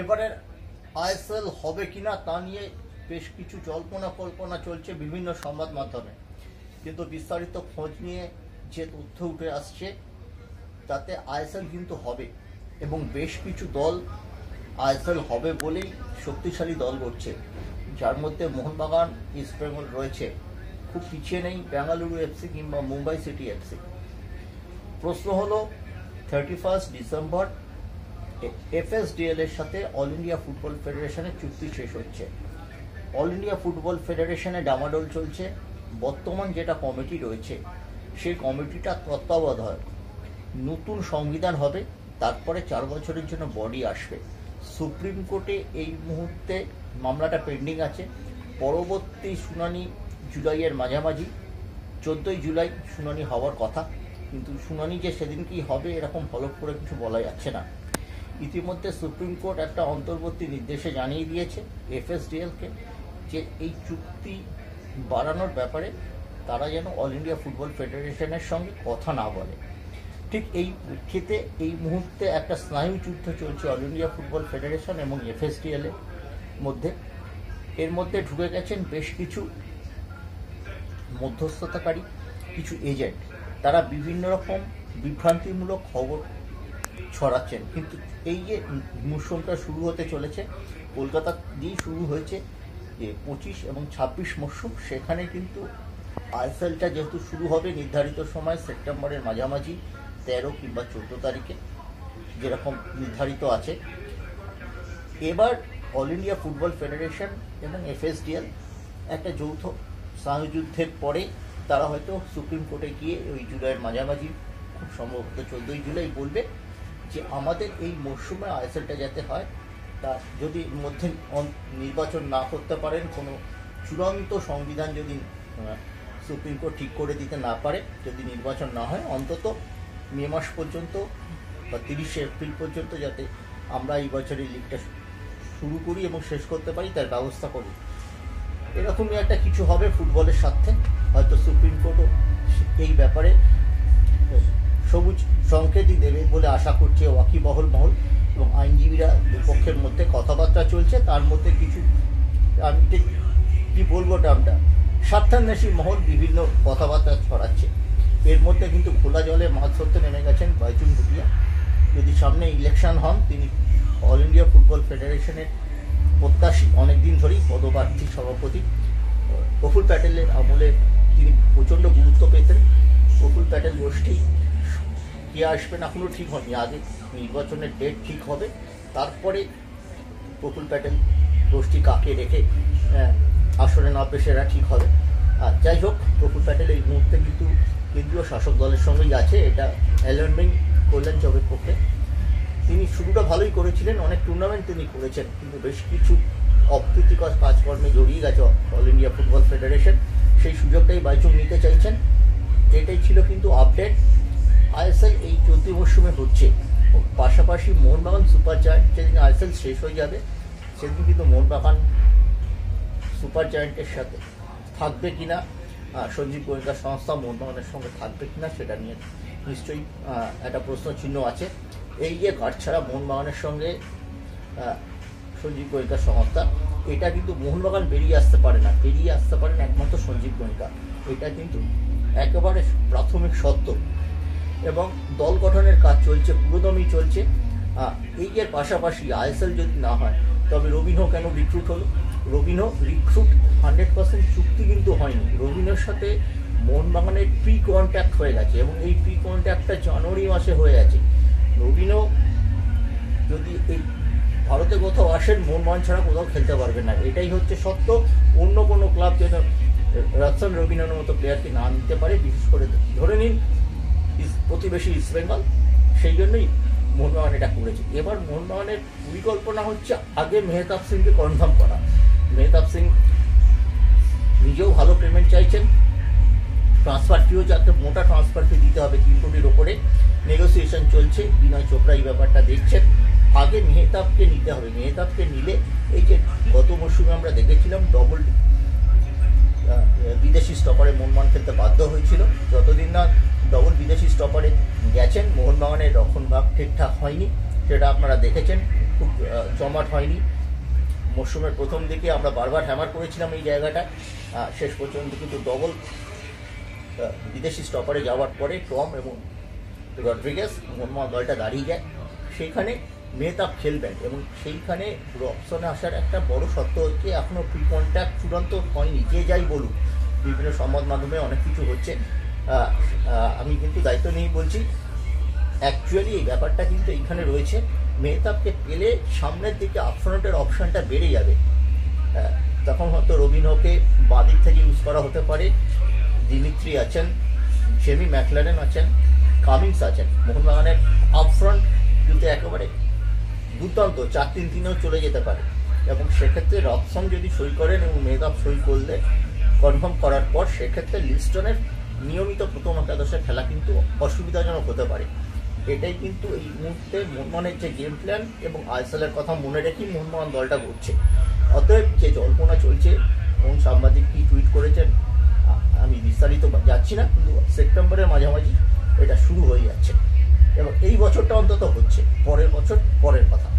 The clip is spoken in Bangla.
এবারের আইএসএল হবে কিনা তা নিয়ে বেশ কিছু জল্পনা কল্পনা চলছে বিভিন্ন সংবাদ মাধ্যমে, কিন্তু বিস্তারিত খোঁজ নিয়ে যে তথ্য উঠে আসছে তাতে আইএসএল কিন্তু হবে এবং বেশ কিছু দল আইএসএল হবে বলেই শক্তিশালী দল করছে, যার মধ্যে মোহনবাগান, ইস্টবেঙ্গল রয়েছে। খুব পিছিয়ে নেই বেঙ্গালুরু এফসি কিংবা মুম্বাই সিটি এফসি। প্রশ্ন হলো 31 ডিসেম্বর এফএসডিএল এর সাথে অল ইন্ডিয়া ফুটবল ফেডারেশনের চুক্তি শেষ হচ্ছে। অল ইন্ডিয়া ফুটবল ফেডারেশনে ডামাডোল চলছে। বর্তমান যেটা কমিটি রয়েছে সেই কমিটিটা তত্ত্বাবধায়ক। নতুন সংবিধান হবে, তারপরে 4 বছরের জন্য বডি আসবে। সুপ্রিম কোর্টে এই মুহূর্তে মামলাটা পেন্ডিং আছে। পরবর্তী শুনানি জুলাইয়ের মাঝামাঝি, 14 জুলাই শুনানি হওয়ার কথা, কিন্তু শুনানি যে সেদিনকেই হবে এরকম হলফ করে কিছু বলা যাচ্ছে না। ইতিমধ্যে সুপ্রিম কোর্ট একটা অন্তর্বর্তী নির্দেশে জানিয়ে দিয়েছে এফএসডিএলকে যে এই চুক্তি বাড়ানোর ব্যাপারে তারা যেন অল ইন্ডিয়া ফুটবল ফেডারেশনের সঙ্গে কথা না বলে। ঠিক এই প্রেক্ষিতে এই মুহূর্তে একটা স্নায়ু যুদ্ধ চলছে অল ইন্ডিয়া ফুটবল ফেডারেশন এবং এফএসডিএল এর মধ্যে। এর মধ্যে ঢুকে গেছেন বেশ কিছু মধ্যস্থতাকারী, কিছু এজেন্ট। তারা বিভিন্ন রকম বিভ্রান্তিমূলক খবর ছড়াচ্ছেন, কিন্তু এই যে মরশুমটা শুরু হতে চলেছে, কলকাতা দিয়েই শুরু হয়েছে যে 25 এবং 26 মরশুম, সেখানে কিন্তু আইএসএলটা যেহেতু শুরু হবে নির্ধারিত সময় সেপ্টেম্বরের মাঝামাঝি 13 কিংবা 14 তারিখে যেরকম নির্ধারিত আছে। এবার অল ইন্ডিয়া ফুটবল ফেডারেশন এবং এফএসডিএল একটা যৌথ স্নায়ুযুদ্ধের পরে তারা হয়তো সুপ্রিম কোর্টে গিয়ে ওই জুলাইয়ের মাঝামাঝি, খুব সম্ভবত 14 জুলাই বলবে যে আমাদের এই মরশুমে আইএসএলটা যাতে হয়, তা যদি মধ্যে নির্বাচন না করতে পারেন, কোনো চূড়ান্ত সংবিধান যদি সুপ্রিম কোর্ট ঠিক করে দিতে না পারে, যদি নির্বাচন না হয়, অন্তত মে মাস পর্যন্ত বা 30 এপ্রিল পর্যন্ত যাতে আমরা এই বছরের লিগটা শুরু করি এবং শেষ করতে পারি তার ব্যবস্থা করি। এরকমই একটা কিছু হবে ফুটবলের সাথে। হয়তো সুপ্রিম কোর্টও এই ব্যাপারে সবুজ সংকেতই দেবে বলে আশা করছে ওয়াকিবহল মহল এবং আইনজীবীরা দুপক্ষের মধ্যে কথাবার্তা চলছে। তার মধ্যে কিছু, আমি ঠিক কী বলবো টার্মটা, স্বার্থান্বেষী মহল বিভিন্ন কথাবার্তা ছড়াচ্ছে। এর মধ্যে কিন্তু খোলা জলে মাছ ধরতে নেমে গেছেন বাইচুং ভুটিয়া। যদি সামনে ইলেকশন হন, তিনি অল ইন্ডিয়া ফুটবল ফেডারেশনের প্রত্যাশী, অনেকদিন ধরেই পদপ্রার্থী সভাপতি। প্রফুল প্যাটেলের আমলে তিনি প্রচণ্ড গুরুত্ব পেতেন। প্রফুল প্যাটেল গোষ্ঠী কে আসবেন এখনও ঠিক হয়নি, আগে নির্বাচনের ডেট ঠিক হবে, তারপরে প্রফুল প্যাটেল গোষ্ঠী কাকে রেখে আসনে নামবে সেটা ঠিক হবে। আর যাই হোক, প্রফুল প্যাটেল এই মুহূর্তে কিন্তু কেন্দ্রীয় শাসক দলের সঙ্গেই আছে, এটা অ্যালার্মিং কল্যাণ চবের পক্ষে। তিনি শুরুটা ভালোই করেছিলেন, অনেক টুর্নামেন্ট তিনি করেছেন, কিন্তু বেশ কিছু অপ্রীতিকর কাজকর্মে জড়িয়ে গেছে অল ইন্ডিয়া ফুটবল ফেডারেশন। সেই সুযোগটাই বাইচুং নিতে চাইছেন। এটাই ছিল কিন্তু আপডেট। আইএসএল এই 14 মরশুমে হচ্ছে, পাশাপাশি মোহনবাগান সুপার জায়ান্ট যেদিন আইএসএল শেষ হয়ে যাবে সেদিন কিন্তু মোহনবাগান সুপার জায়ান্টের সাথে থাকবে কিনা, সঞ্জীব গোয়েঙ্কা সংস্থা মোহনবাগানের সঙ্গে থাকবে কিনা সেটা নিয়ে নিশ্চয়ই একটা প্রশ্ন চিহ্ন আছে। এই যে কাটছাড়া মোহনবাগানের সঙ্গে সঞ্জীব গোয়েঙ্কা সংস্থা, এটা কিন্তু মোহনবাগান বেরিয়ে আসতে পারে না, বেরিয়ে আসতে পারেন একমাত্র সঞ্জীব গোয়েঙ্কা। এটা কিন্তু একেবারে প্রাথমিক সত্য এবং দল গঠনের কাজ চলছে, পুরোদমই চলছে। এই এর পাশাপাশি আইএসএল যদি না হয় তবে রবিনহো কেন রিক্রুট হলো? রবিনহো রিক্রুট 100% চুক্তি কিন্তু হয়নি। রবিনহোর সাথে মোহনবাগানের প্রি কন্ট্যাক্ট হয়ে গেছে এবং এই প্রি কন্ট্যাক্টটা জানুয়ারি মাসে হয়ে গেছে। রবিনহো যদি এই ভারতে কোথাও আসেন, মোহনবাগান ছাড়া কোথাও খেলতে পারবেন না, এটাই হচ্ছে সত্য। অন্য কোনো ক্লাব যেন রাজস্থান রবিনহোর মতো প্লেয়ারকে না নিতে পারে, বিশেষ করে ধরে নিন প্রতিবেশী ইস্টবেঙ্গল, সেই জন্যই মোহনবাগান এটা করেছে। এবার মোহনবাগানের পরিকল্পনা হচ্ছে আগে মেহতাব সিংকে কনফার্ম করা। মেহতাব সিং নিজেও ভালো পেমেন্ট চাইছেন, ট্রান্সফার ফিও যাতে মোটা ট্রান্সফার ফি দিতে হবে 3 কোটির ওপরে নেগোসিয়েশন চলছে। বিনয় চোপড়া এই ব্যাপারটা দেখছেন। আগে মেহতাবকে নিতে হবে। মেহতাবকে নিলে এই যে গত মরশুমে আমরা দেখেছিলাম ডবল বিদেশি স্টপারে মোহনবাগান খেলতে বাধ্য হয়েছিল, যতদিন না ডবল বিদেশি স্টপারে গেছেন মোহনবাগানের রক্ষণভাগ ঠিকঠাক হয়নি। সেটা আপনারা দেখেছেন, খুব জমাট হয়নি। মরশুমের প্রথম দিকে আমরা বারবার হ্যামার করেছিলাম এই জায়গাটা, শেষ পর্যন্ত কিন্তু ডবল বিদেশি স্টপারে যাওয়ার পরে টম এবং রড্রিগেজ মোহাম্মদ দলটা দাঁড়িয়ে যায়। সেইখানে মেহতাব খেলবেন এবং সেইখানে রবসনে আসার একটা বড় সত্য হচ্ছে এখনও প্রি কন্ট্যাক্ট চূড়ান্ত হয়নি। যে যাই বলুক, বিভিন্ন সংবাদ মাধ্যমে অনেক কিছু হচ্ছে, আমি কিন্তু দায়িত্ব নিয়েই বলছি। অ্যাকচুয়ালি এই ব্যাপারটা কিন্তু এইখানে রয়েছে, মেহতাবকে পেলে সামনের দিকে আপফ্রন্টের অপশানটা বেড়ে যাবে। তখন হয়তো রবিনহোকে বাদিক থেকে ইউজ করা হতে পারে, দিমিত্রি আছেন, জেমি ম্যাকলারেন আছেন, কামিন্স আছেন। মোহনবাগানের আপফ্রন্ট কিন্তু একেবারে দুর্দান্ত, 4-3-3-এও চলে যেতে পারে এবং সেক্ষেত্রে রবসন যদি সই করেন এবং মেহতাব সই করলে কনফার্ম করার পর সেক্ষেত্রে লিস্টনের নিয়মিত প্রথম একাদশে খেলা কিন্তু অসুবিধাজনক হতে পারে। এটাই কিন্তু এই মুহূর্তে মোহনবাগানের যে গেম প্ল্যান এবং আইএসএলের কথা মনে রেখেই মোহনবাগান দলটা করছে। অতএব যে জল্পনা চলছে, কোন সাংবাদিক কি টুইট করেছেন আমি বিস্তারিত যাচ্ছি না, কিন্তু সেপ্টেম্বরের মাঝামাঝি এটা শুরু হয়ে যাচ্ছে এবং এই বছরটা অন্তত হচ্ছে, পরের বছর পরের কথা।